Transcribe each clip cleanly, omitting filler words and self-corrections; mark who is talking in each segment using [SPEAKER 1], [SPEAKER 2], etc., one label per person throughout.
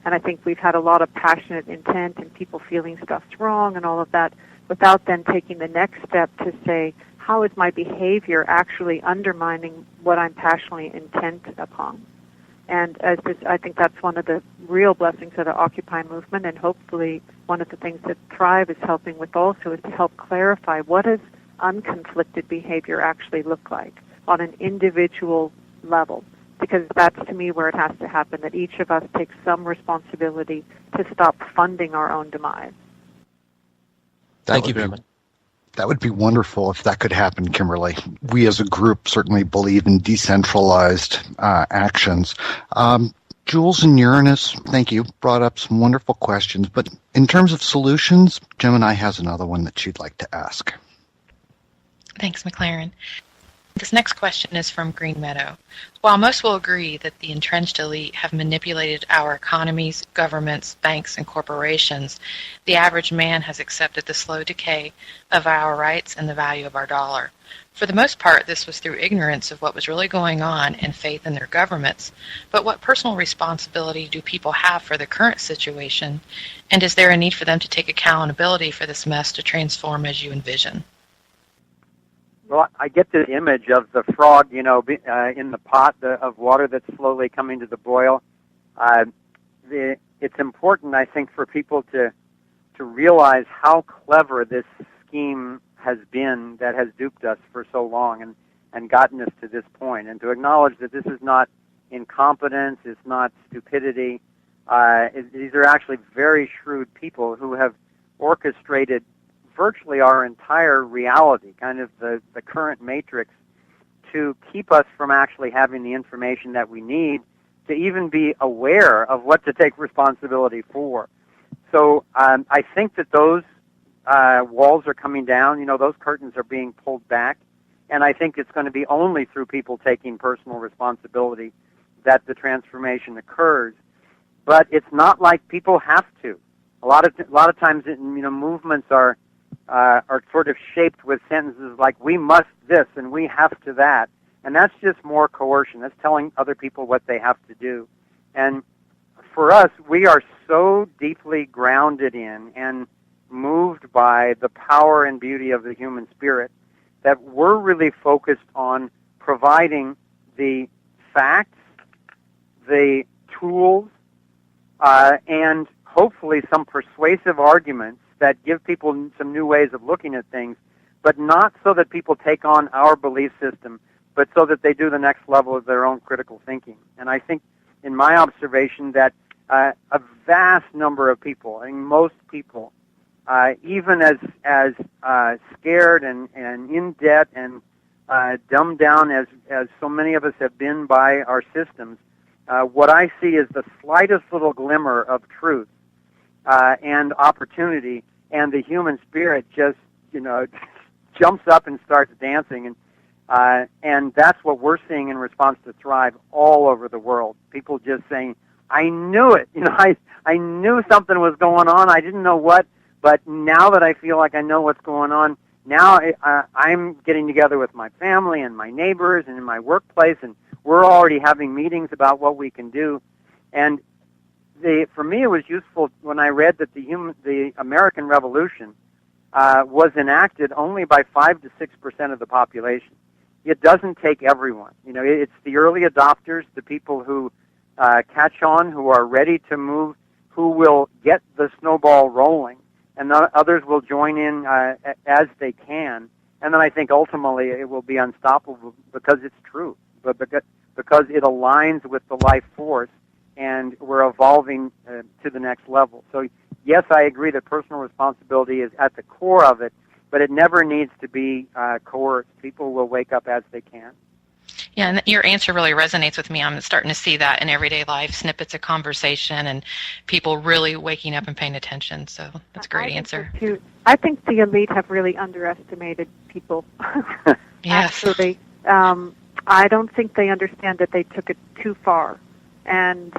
[SPEAKER 1] And I think we've had a lot of passionate intent and people feeling stuff's wrong and all of that without then taking the next step to say, how is my behavior actually undermining what I'm passionately intent upon? And I think that's one of the real blessings of the Occupy movement, and hopefully one of the things that Thrive is helping with also is to help clarify what does unconflicted behavior actually look like on an individual level. Because that's, to me, where it has to happen, that each of us takes some responsibility to stop funding our own demise.
[SPEAKER 2] Thank you very much.
[SPEAKER 3] That would be wonderful if that could happen, Kimberly. We as a group certainly believe in decentralized actions. Jules and Uranus, thank you, brought up some wonderful questions. But in terms of solutions, Gemini has another one that she'd like to ask.
[SPEAKER 4] Thanks, McLaren. This next question is from Green Meadow. While most will agree that the entrenched elite have manipulated our economies, governments, banks, and corporations, the average man has accepted the slow decay of our rights and the value of our dollar. For the most part, this was through ignorance of what was really going on and faith in their governments. But what personal responsibility do people have for the current situation? And is there a need for them to take accountability for this mess to transform as you envision?
[SPEAKER 5] Well, I get this image of the frog, in the pot of water that's slowly coming to the boil. It's important, I think, for people to realize how clever this scheme has been that has duped us for so long and gotten us to this point, and to acknowledge that this is not incompetence, it's not stupidity. These are actually very shrewd people who have orchestrated virtually our entire reality, kind of the current matrix, to keep us from actually having the information that we need to even be aware of what to take responsibility for. So I think that those walls are coming down, those curtains are being pulled back, and I think it's going to be only through people taking personal responsibility that the transformation occurs. But it's not like people have to. A lot of times, movements are sort of shaped with sentences like, we must this and we have to that. And that's just more coercion. That's telling other people what they have to do. And for us, we are so deeply grounded in and moved by the power and beauty of the human spirit that we're really focused on providing the facts, the tools, and hopefully some persuasive arguments that give people some new ways of looking at things, but not so that people take on our belief system, but so that they do the next level of their own critical thinking. And I think, in my observation, that a vast number of people, I mean most people, even as scared and in debt and dumbed down as so many of us have been by our systems, what I see is the slightest little glimmer of truth and opportunity, and the human spirit just, jumps up and starts dancing, and that's what we're seeing in response to Thrive all over the world. People just saying, I knew it, I knew something was going on, I didn't know what, but now that I feel like I know what's going on, now I'm getting together with my family and my neighbors and in my workplace, and we're already having meetings about what we can do. And for me, it was useful when I read that the American Revolution was enacted only by 5 to 6% of the population. It doesn't take everyone. It's the early adopters, the people who catch on, who are ready to move, who will get the snowball rolling, and the others will join in as they can. And then I think ultimately it will be unstoppable because it's true, but because it aligns with the life force, and we're evolving to the next level. So, yes, I agree that personal responsibility is at the core of it, but it never needs to be coerced. People will wake up as they can.
[SPEAKER 4] Yeah, and your answer really resonates with me. I'm starting to see that in everyday life, snippets of conversation, and people really waking up and paying attention. So that's a great answer.
[SPEAKER 1] I think the elite have really underestimated people.
[SPEAKER 4] Yes.
[SPEAKER 1] Actually, I don't think they understand that they took it too far. And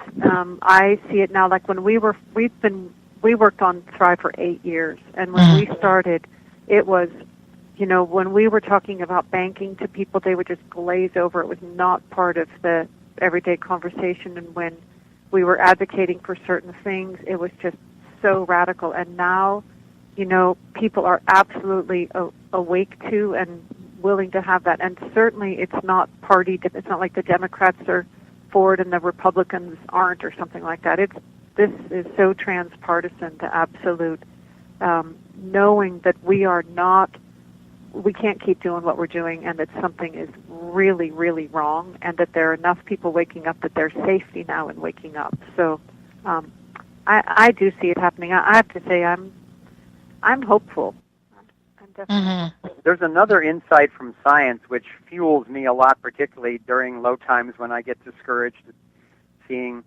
[SPEAKER 1] I see it now, like when we worked on Thrive for 8 years, and when we started, it was, when we were talking about banking to people, they would just glaze over. It was not part of the everyday conversation. And when we were advocating for certain things. It was just so radical. And now, people are absolutely awake to and willing to have that. And certainly it's not it's not like the Democrats are for it and the Republicans aren't or something like that. This is so transpartisan to absolute, knowing that we can't keep doing what we're doing and that something is really, really wrong, and that there are enough people waking up that there's safety now in waking up. So I do see it happening. I have to say I'm hopeful. I'm definitely
[SPEAKER 5] There's another insight from science which fuels me a lot, particularly during low times when I get discouraged, seeing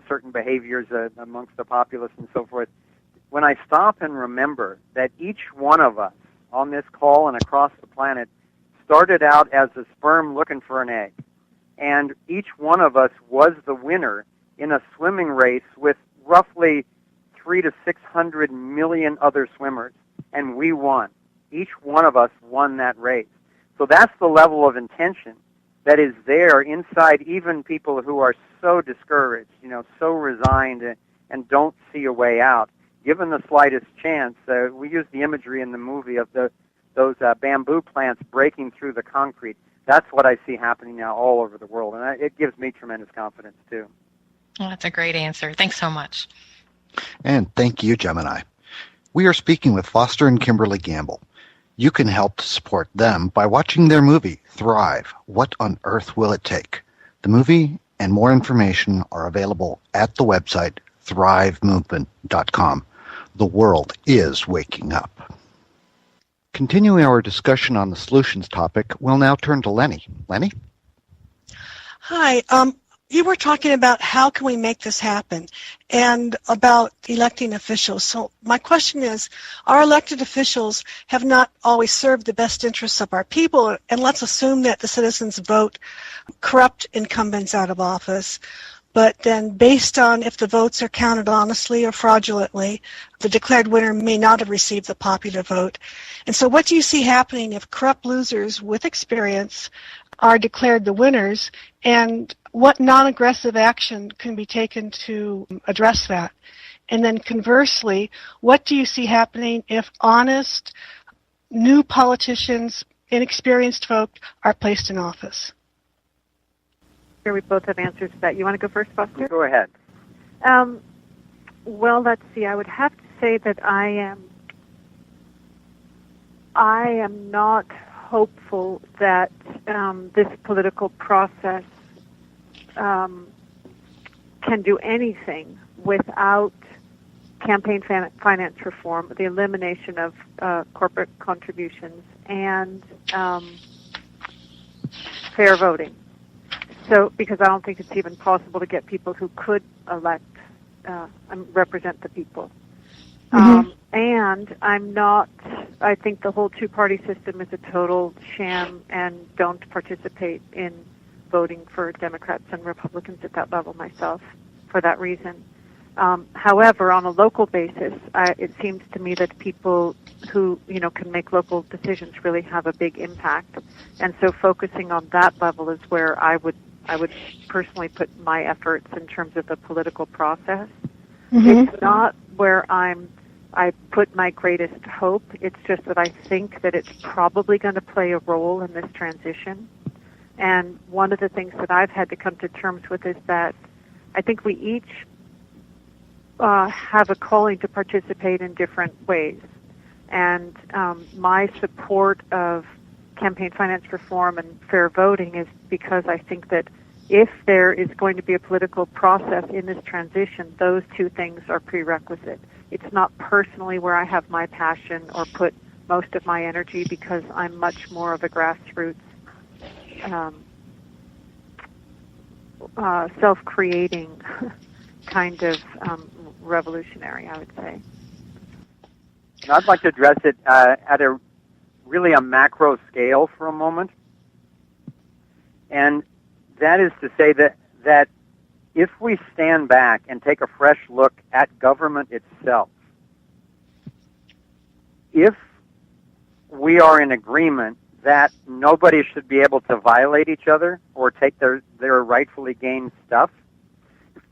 [SPEAKER 5] certain behaviors amongst the populace and so forth. When I stop and remember that each one of us on this call and across the planet started out as a sperm looking for an egg, and each one of us was the winner in a swimming race with roughly 300 to 600 million other swimmers, and we won. Each one of us won that race. So that's the level of intention that is there inside even people who are so discouraged, so resigned and don't see a way out. Given the slightest chance, we use the imagery in the movie of those bamboo plants breaking through the concrete. That's what I see happening now all over the world, and it gives me tremendous confidence, too.
[SPEAKER 4] Well, that's a great answer. Thanks so much.
[SPEAKER 3] And thank you, Gemini. We are speaking with Foster and Kimberly Gamble. You can help to support them by watching their movie, Thrive, What on Earth Will It Take? The movie and more information are available at the website thrivemovement.com. The world is waking up. Continuing our discussion on the solutions topic, we'll now turn to Lenny. Lenny?
[SPEAKER 6] Hi. You were talking about how can we make this happen and about electing officials. So my question is, our elected officials have not always served the best interests of our people, and let's assume that the citizens vote corrupt incumbents out of office. But then based on if the votes are counted honestly or fraudulently, the declared winner may not have received the popular vote. And so what do you see happening if corrupt losers with experience are declared the winners, and what non-aggressive action can be taken to address that? And then conversely, what do you see happening if honest, new politicians, inexperienced folk are placed in office?
[SPEAKER 1] Sure, we both have answers to that. You want to go first, Foster?
[SPEAKER 5] Go ahead.
[SPEAKER 1] Well, let's see. I would have to say that I am not hopeful that this political process can do anything without campaign finance reform, the elimination of corporate contributions, and fair voting. So, because I don't think it's even possible to get people who could elect and represent the people. And I think the whole two-party system is a total sham, and don't participate in voting for Democrats and Republicans at that level myself for that reason. However, on a local basis, it seems to me that people who, can make local decisions really have a big impact. And so focusing on that level is where I would personally put my efforts in terms of the political process. It's not where I put my greatest hope. It's just that I think that it's probably going to play a role in this transition. And one of the things that I've had to come to terms with is that I think we each have a calling to participate in different ways. And my support of campaign finance reform and fair voting is because I think that if there is going to be a political process in this transition, those two things are prerequisite. It's not personally where I have my passion or put most of my energy, because I'm much more of a grassroots, self-creating kind of revolutionary, I would say.
[SPEAKER 5] I'd like to address it at a macro scale for a moment. And that is to say that if we stand back and take a fresh look at government itself, if we are in agreement that nobody should be able to violate each other or take their rightfully gained stuff,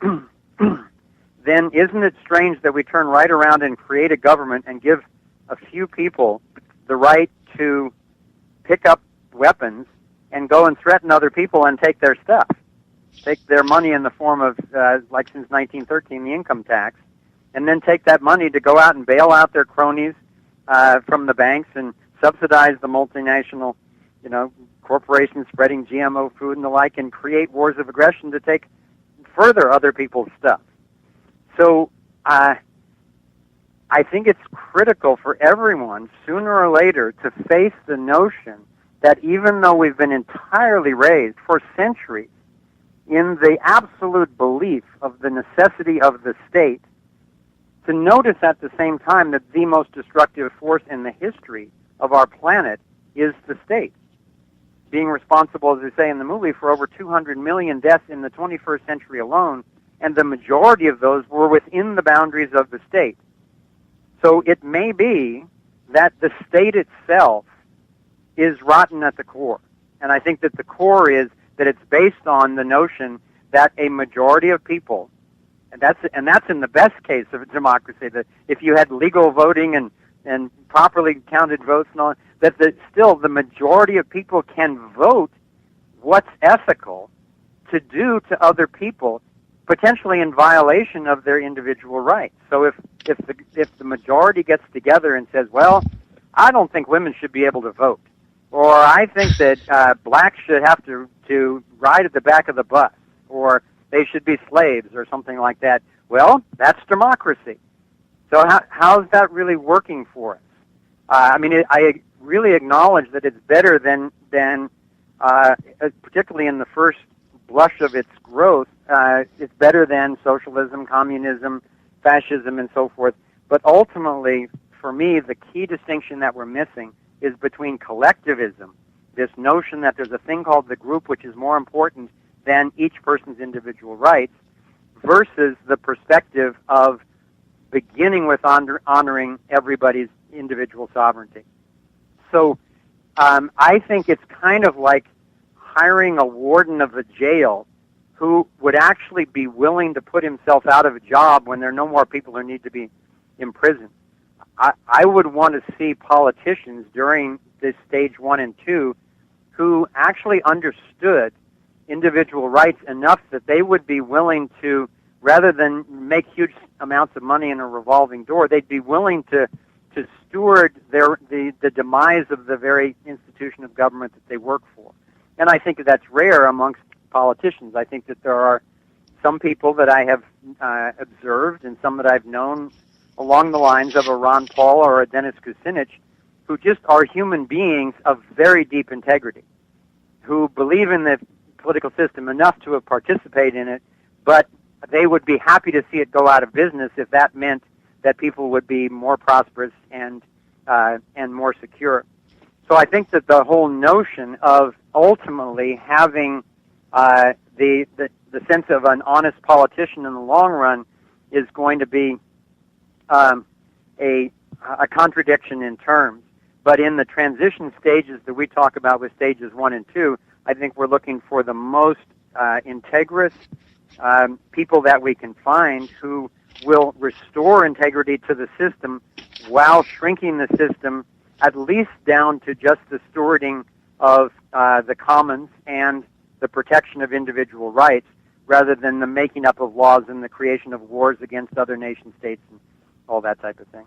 [SPEAKER 5] then isn't it strange that we turn right around and create a government and give a few people the right to pick up weapons and go and threaten other people and take their stuff, take their money in the form of, like since 1913, the income tax, and then take that money to go out and bail out their cronies from the banks and subsidize the multinational, corporations spreading GMO food and the like, and create wars of aggression to take further other people's stuff. So I think it's critical for everyone, sooner or later, to face the notion that even though we've been entirely raised for centuries in the absolute belief of the necessity of the state, to notice at the same time that the most destructive force in the history of our planet is the state, being responsible, as we say in the movie, for over 200 million deaths in the 21st century alone, and the majority of those were within the boundaries of the state. So it may be that the state itself is rotten at the core. And I think that the core is that it's based on the notion that a majority of people, and that's in the best case of a democracy, that if you had legal voting and properly counted votes and all, that still the majority of people can vote what's ethical to do to other people, potentially in violation of their individual rights. So if the majority gets together and says, well, I don't think women should be able to vote, or I think that blacks should have to ride at the back of the bus, or they should be slaves, or something like that, well, that's democracy. So how's that really working for us? I really acknowledge that it's better than particularly in the first blush of its growth, it's better than socialism, communism, fascism, and so forth. But ultimately, for me, the key distinction that we're missing is between collectivism, this notion that there's a thing called the group which is more important than each person's individual rights, versus the perspective of beginning with honoring everybody's individual sovereignty. So I think it's kind of like hiring a warden of a jail who would actually be willing to put himself out of a job when there are no more people who need to be imprisoned. I would want to see politicians during this stage 1 and 2 who actually understood individual rights enough that they would be willing to, rather than make huge amounts of money in a revolving door, they'd be willing to steward the demise of the very institution of government that they work for. And I think that's rare amongst politicians. I think that there are some people that I have observed and some that I've known along the lines of a Ron Paul or a Dennis Kucinich, who just are human beings of very deep integrity, who believe in the political system enough to have participated in it, but they would be happy to see it go out of business if that meant that people would be more prosperous and more secure. So I think that the whole notion of ultimately having the sense of an honest politician in the long run is going to be a contradiction in terms. But in the transition stages that we talk about with stages 1 and 2, I think we're looking for the most integrous people that we can find who will restore integrity to the system while shrinking the system at least down to just the stewarding of the commons and the protection of individual rights, rather than the making up of laws and the creation of wars against other nation states and all that type of thing.